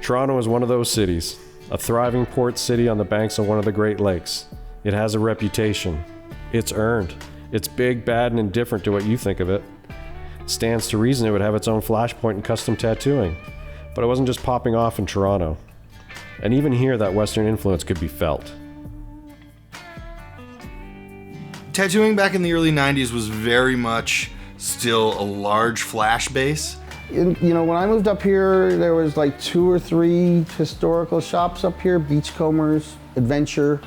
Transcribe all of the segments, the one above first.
Toronto is one of those cities, a thriving port city on the banks of one of the Great Lakes. It has a reputation. It's earned. It's big, bad, and indifferent to what you think of it. Stands to reason it would have its own flashpoint and custom tattooing. But it wasn't just popping off in Toronto. And even here, that Western influence could be felt. Tattooing back in the early 90s was very much still a large flash base. You know, when I moved up here, there was like 2 or 3 historical shops up here, Beachcombers, Adventure,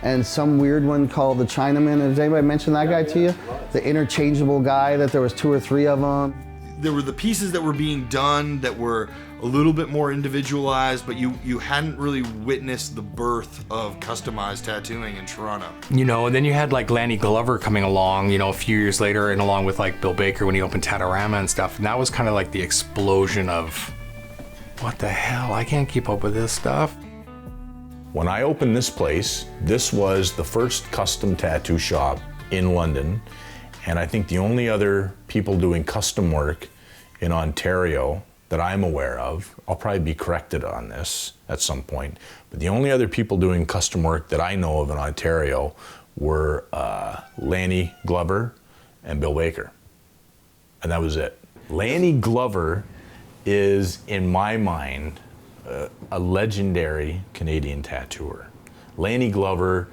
and some weird one called the Chinaman. Has anybody mentioned that guy to you? The interchangeable guy, that there was 2 or 3 of them. There were the pieces that were being done that were a little bit more individualized, but you hadn't really witnessed the birth of customized tattooing in Toronto. You know, and then you had like Lanny Glover coming along, you know, a few years later, and along with like Bill Baker when he opened Tattoo-Rama and stuff, and that was kind of like the explosion of, what the hell, I can't keep up with this stuff. When I opened this place, this was the first custom tattoo shop in London, and I think the only other people doing custom work in Ontario that I'm aware of, I'll probably be corrected on this at some point, but the only other people doing custom work that I know of in Ontario were Lanny Glover and Bill Baker, and that was it. Lanny Glover is, in my mind, a legendary Canadian tattooer. Lanny Glover,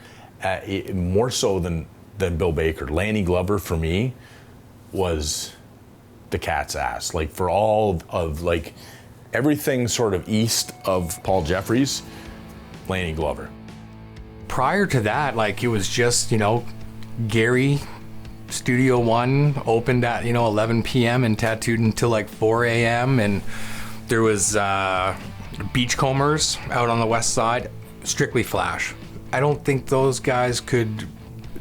more so than Bill Baker. Lanny Glover, for me, was the cat's ass. Like, for all of, like, everything sort of east of Paul Jeffries, Lanny Glover. Prior to that, like, it was just, you know, Gary, Studio One, opened at, you know, 11 p.m. and tattooed until like 4 a.m. And there was Beachcombers out on the west side, strictly flash. I don't think those guys could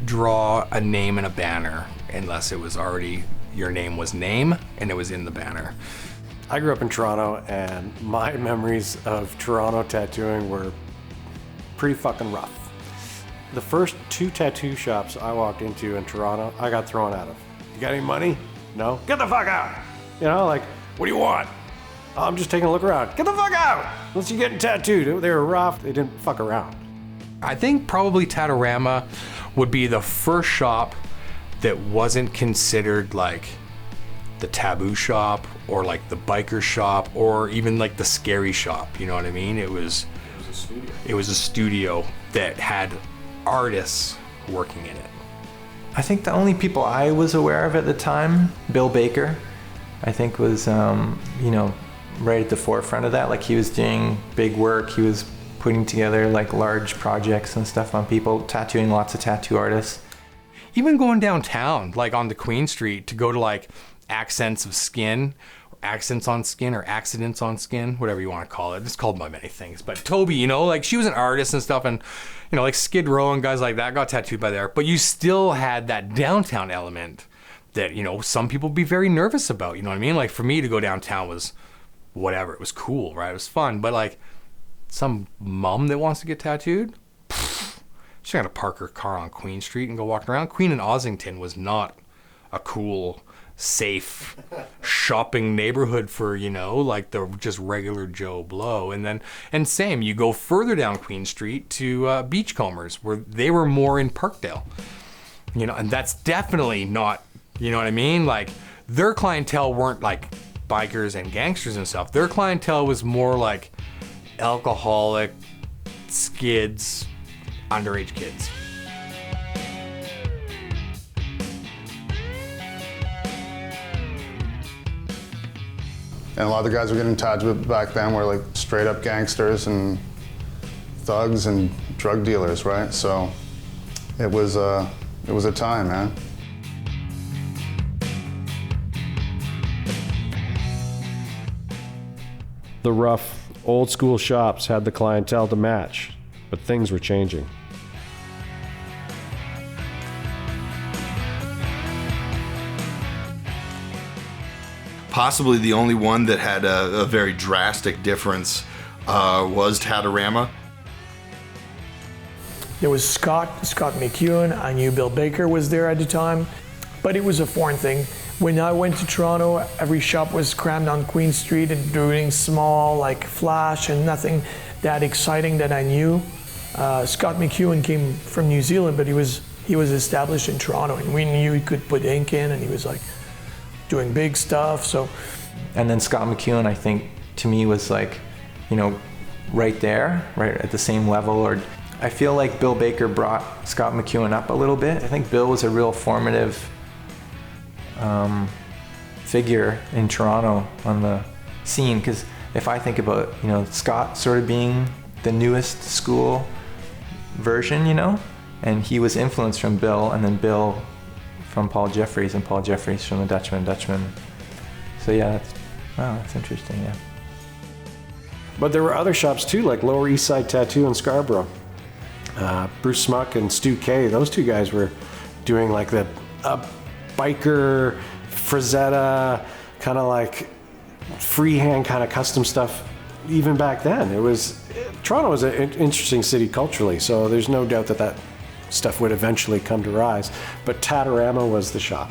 draw a name in a banner unless it was already, your name was name and it was in the banner. I grew up in Toronto, and my memories of Toronto tattooing were pretty fucking rough. The first 2 tattoo shops I walked into in Toronto, I got thrown out of. You got any money? No? Get the fuck out! You know, like, what do you want? I'm just taking a look around. Get the fuck out! Unless you're getting tattooed. They were rough, they didn't fuck around. I think probably Tattoo-Rama would be the first shop that wasn't considered like the taboo shop or like the biker shop or even like the scary shop, you know what I mean? It was a studio. It was a studio that had artists working in it. I think the only people I was aware of at the time, Bill Baker, I think was, you know, right at the forefront of that. Like, he was doing big work. He was putting together like large projects and stuff on people, tattooing lots of tattoo artists. Even going downtown, like on the Queen Street, to go to like Accents of Skin, or Accents on Skin, or Accidents on Skin, whatever you want to call it. It's called by many things. But Toby, you know, like, she was an artist and stuff, and, you know, like Skid Row and guys like that got tattooed by there. But you still had that downtown element that, you know, some people be very nervous about, you know what I mean? Like, for me to go downtown was whatever. It was cool, right? It was fun. But like, some mom that wants to get tattooed, she's gonna park her car on Queen Street and go walking around. Queen and Ossington was not a cool, safe shopping neighborhood for, you know, like the just regular Joe Blow. And same, you go further down Queen Street to Beachcombers, where they were more in Parkdale, you know, and that's definitely not, you know what I mean? Like, their clientele weren't like bikers and gangsters and stuff. Their clientele was more like alcoholic, skids, underage kids. And a lot of the guys we were getting tattooed with back then were like straight up gangsters and thugs and drug dealers, right? So it was a time, man. The rough, old school shops had the clientele to match, but things were changing. Possibly the only one that had a very drastic difference was Tattoo-Rama. There was Scott McKeon. I knew Bill Baker was there at the time, but it was a foreign thing. When I went to Toronto, every shop was crammed on Queen Street and doing small, like flash and nothing that exciting that I knew. Scott McKeon came from New Zealand, but he was established in Toronto, and we knew he could put ink in, and he was like doing big stuff. So, and then Scott McKeon, I think, to me was like, you know, right there, right at the same level. Or I feel like Bill Baker brought Scott McKeon up a little bit. I think Bill was a real formative figure in Toronto on the scene, because if I think about, you know, Scott sort of being the newest school version, you know, and he was influenced from Bill, and then Bill from Paul Jeffries, and Paul Jeffries from the Dutchman. So yeah, that's interesting, yeah. But there were other shops too, like Lower East Side Tattoo in Scarborough. Bruce Smuck and Stu K, those two guys were doing like the biker, Frazetta, kind of like freehand kind of custom stuff even back then. Toronto was an interesting city culturally, so there's no doubt that stuff would eventually come to rise. But Tattoo was the shop.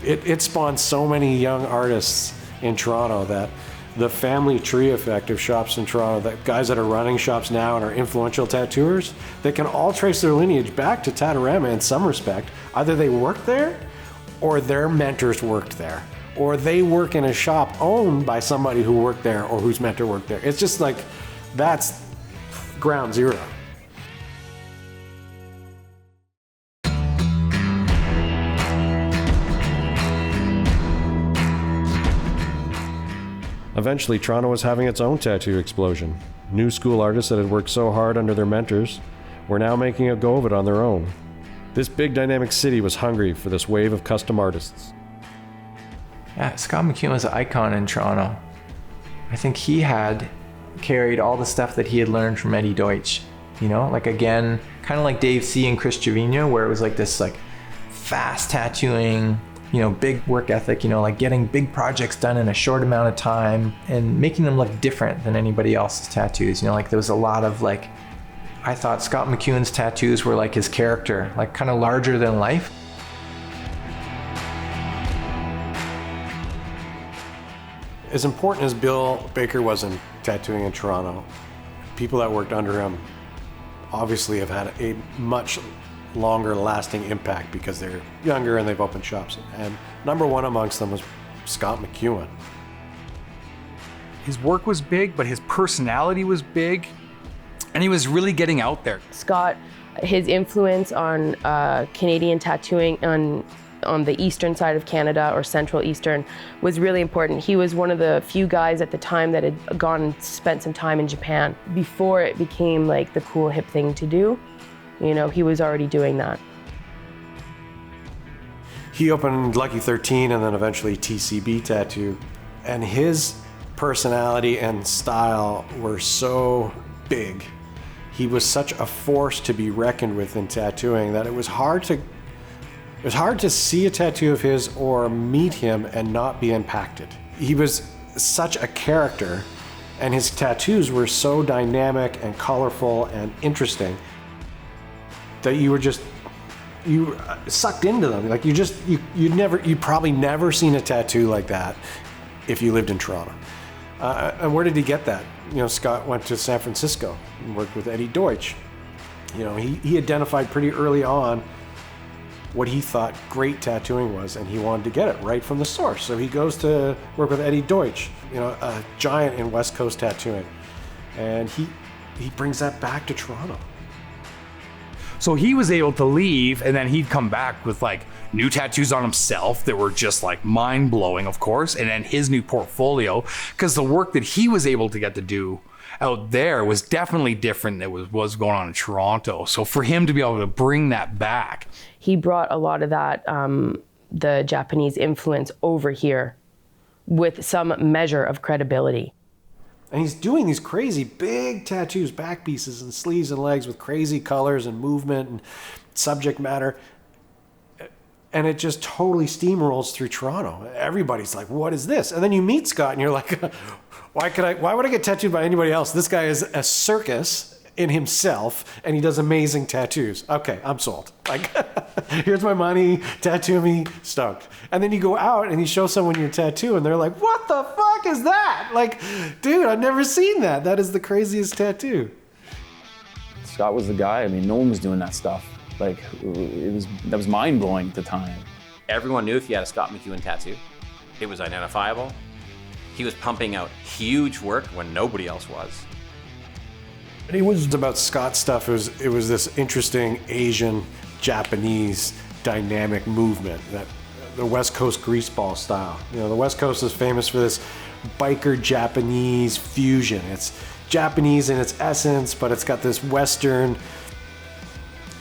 It spawned so many young artists in Toronto that the family tree effect of shops in Toronto, that guys that are running shops now and are influential tattooers, they can all trace their lineage back to Tattoo in some respect. Either they worked there, or their mentors worked there, or they work in a shop owned by somebody who worked there or whose mentor worked there. It's just like, that's ground zero. Eventually, Toronto was having its own tattoo explosion. New school artists that had worked so hard under their mentors were now making a go of it on their own. This big dynamic city was hungry for this wave of custom artists. Yeah, Scott McKeon was an icon in Toronto. I think he had carried all the stuff that he had learned from Eddie Deutsch. You know, like again, kind of like Dave C. and Chris Trevino, where it was like this like fast tattooing, you know, big work ethic, you know, like getting big projects done in a short amount of time and making them look different than anybody else's tattoos. You know, like there was a lot of like, I thought Scott McKeon's tattoos were like his character, like kind of larger than life. As important as Bill Baker was in tattooing in Toronto, people that worked under him obviously have had a much longer lasting impact because they're younger and they've opened shops. And number one amongst them was Scott McKeon. His work was big, but his personality was big, and he was really getting out there. Scott, his influence on Canadian tattooing on the eastern side of Canada, or central eastern, was really important. He was one of the few guys at the time that had gone and spent some time in Japan before it became like the cool hip thing to do. You know, he was already doing that. He opened Lucky 13 and then eventually TCB Tattoo, and his personality and style were so big. He was such a force to be reckoned with in tattooing that it was hard to see a tattoo of his or meet him and not be impacted. He was such a character, and his tattoos were so dynamic and colorful and interesting that you sucked into them. Like you'd probably never seen a tattoo like that if you lived in Toronto. And where did he get that? You know, Scott went to San Francisco and worked with Eddie Deutsch. You know, he identified pretty early on what he thought great tattooing was, and he wanted to get it right from the source. So he goes to work with Eddie Deutsch, you know, a giant in West Coast tattooing. And he brings that back to Toronto. So he was able to leave, and then he'd come back with like new tattoos on himself that were just like mind-blowing, of course, and then his new portfolio, because the work that he was able to get to do out there was definitely different than was going on in Toronto. So for him to be able to bring that back, he brought a lot of that, the Japanese influence over here with some measure of credibility. And he's doing these crazy big tattoos, back pieces and sleeves and legs with crazy colors and movement and subject matter. And it just totally steamrolls through Toronto. Everybody's like, what is this? And then you meet Scott and you're like, why would I get tattooed by anybody else? This guy is a circus in himself, and he does amazing tattoos. Okay, I'm sold. Like, here's my money, tattoo me, stoked. And then you go out and you show someone your tattoo, and they're like, what the fuck is that? Like, dude, I've never seen that. That is the craziest tattoo. Scott was the guy. I mean, no one was doing that stuff. Like, that was mind-blowing at the time. Everyone knew if you had a Scott McKeon tattoo, it was identifiable. He was pumping out huge work when nobody else was. It was about Scott stuff. It was this interesting Asian, Japanese dynamic movement, that the West Coast greaseball style. You know, the West Coast is famous for this biker Japanese fusion. It's Japanese in its essence, but it's got this Western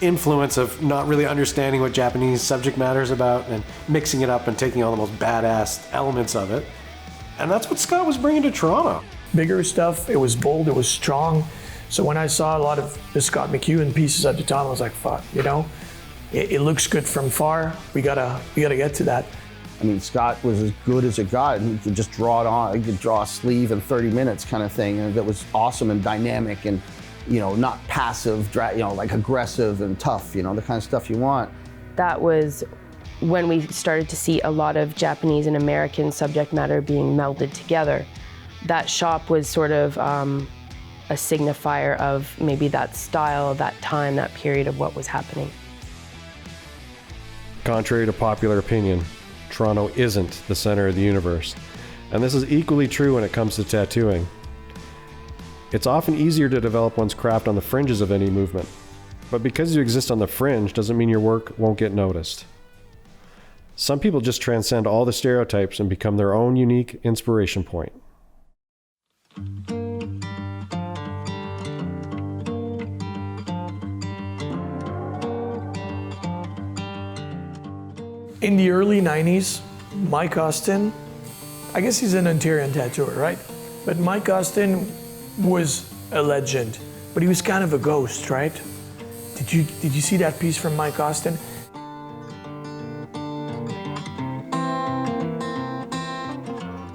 influence of not really understanding what Japanese subject matter is about and mixing it up and taking all the most badass elements of it. And that's what Scott was bringing to Toronto. Bigger stuff, it was bold, it was strong. So when I saw a lot of the Scott McKeon pieces at the time, I was like, fuck, you know, it looks good from far. We gotta get to that. I mean, Scott was as good as it got, and he could just draw it on. He could draw a sleeve in 30 minutes kind of thing, and that was awesome and dynamic and, you know, not passive, you know, like aggressive and tough, you know, the kind of stuff you want. That was when we started to see a lot of Japanese and American subject matter being melded together. That shop was sort of a signifier of maybe that style, that time, that period of what was happening. Contrary to popular opinion, Toronto isn't the center of the universe. And this is equally true when it comes to tattooing. It's often easier to develop one's craft on the fringes of any movement. But because you exist on the fringe doesn't mean your work won't get noticed. Some people just transcend all the stereotypes and become their own unique inspiration point. In the early 90s, Mike Austin, I guess he's an Ontarian tattooer, right? But Mike Austin was a legend, but he was kind of a ghost, right? Did you see that piece from Mike Austin?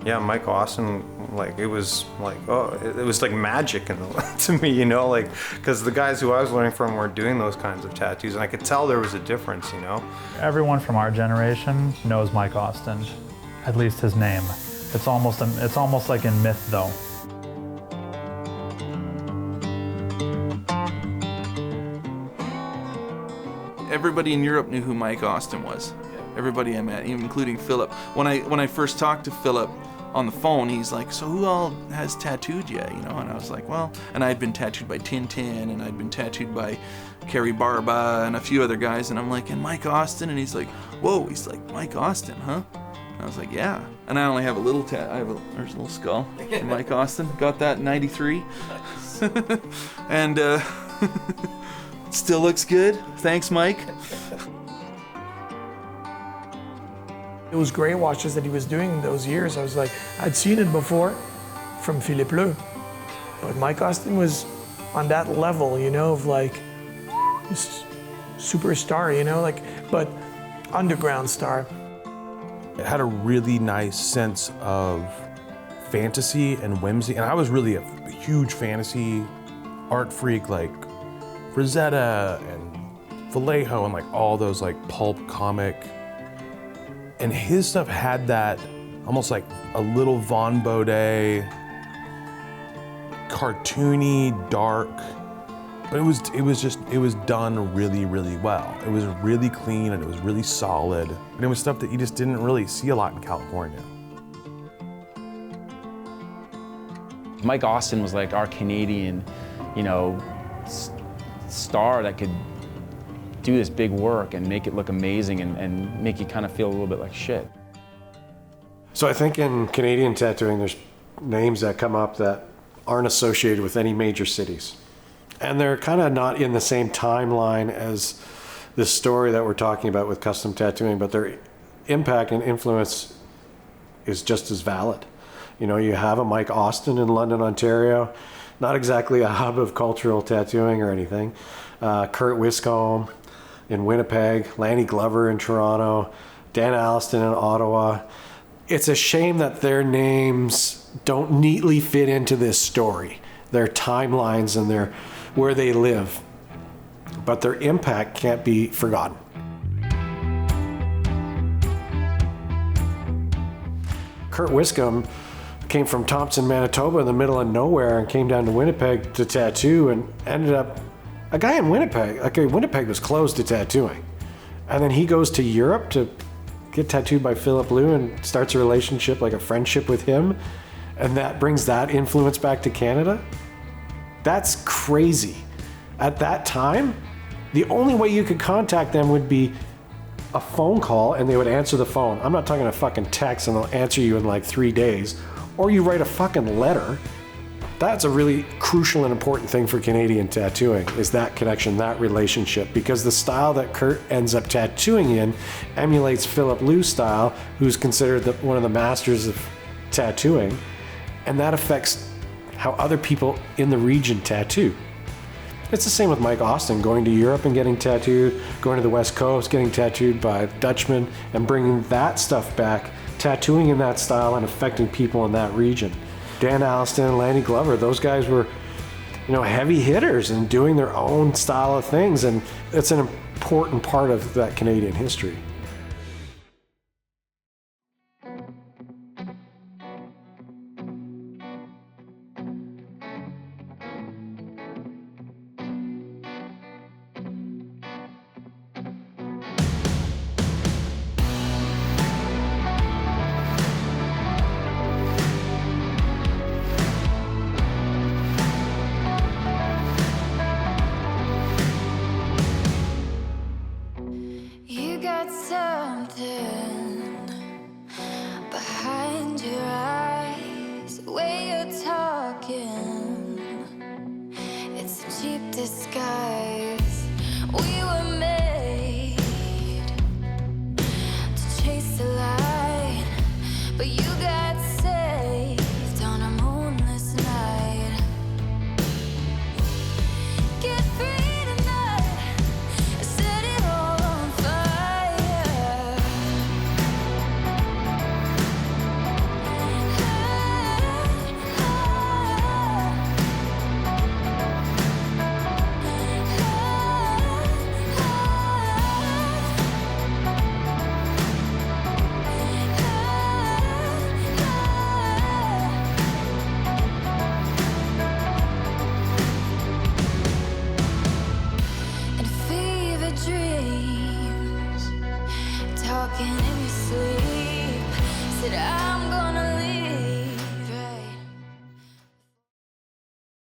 Yeah, Mike Austin, like, it was like, oh, it was like magic to me, you know, like, because the guys who I was learning from were doing those kinds of tattoos, and I could tell there was a difference, you know. Everyone from our generation knows Mike Austin, at least his name. It's almost like in myth, though. Everybody in Europe knew who Mike Austin was. Everybody I met, even including Philip. When I first talked to Philip on the phone, he's like, so who all has tattooed you? You know, and I was like, well, and I'd been tattooed by Tintin, and I'd been tattooed by Kerry Barba and a few other guys, and I'm like, and Mike Austin? And he's like, whoa, he's like, Mike Austin, huh? And I was like, yeah. And I only have a little there's a little skull from Mike Austin. Got that in '93. And still looks good. Thanks, Mike. It was gray washes that he was doing in those years. I was like, I'd seen it before from Philippe Leu, but Mike Austin was on that level, you know, of like this superstar, you know, like, but underground star. It had a really nice sense of fantasy and whimsy, and I was really a huge fantasy art freak, like Rosetta and Vallejo and like all those like pulp comic. And his stuff had that almost like a little Von Baudet, cartoony, dark, but it was done really, really well. It was really clean and it was really solid. And it was stuff that you just didn't really see a lot in California. Mike Austin was like our Canadian, you know, star that could do this big work and make it look amazing and make you kind of feel a little bit like shit. So I think in Canadian tattooing, there's names that come up that aren't associated with any major cities. And they're kind of not in the same timeline as this story that we're talking about with custom tattooing, but their impact and influence is just as valid. You know, you have a Mike Austin in London, Ontario, not exactly a hub of cultural tattooing or anything. Kurt Wiscombe in Winnipeg, Lanny Glover in Toronto, Dan Alliston in Ottawa. It's a shame that their names don't neatly fit into this story. Their timelines and their where they live, but their impact can't be forgotten. Kurt Wiscombe came from Thompson, Manitoba in the middle of nowhere and came down to Winnipeg to tattoo and ended up a guy in Winnipeg. Okay, Winnipeg was closed to tattooing. And then he goes to Europe to get tattooed by Philip Liu and starts a relationship, like a friendship with him. And that brings that influence back to Canada. That's crazy. At that time, the only way you could contact them would be a phone call and they would answer the phone. I'm not talking a fucking text and they'll answer you in like 3 days. Or you write a fucking letter. That's a really crucial and important thing for Canadian tattooing, is that connection, that relationship. Because the style that Kurt ends up tattooing in emulates Philip Liu's style, who's considered one of the masters of tattooing. And that affects how other people in the region tattoo. It's the same with Mike Austin, going to Europe and getting tattooed, going to the West Coast, getting tattooed by Dutchmen, and bringing that stuff back, tattooing in that style and affecting people in that region. Dan Alliston and Lanny Glover, those guys were, heavy hitters and doing their own style of things, and it's an important part of that Canadian history. Talking in your sleep, said I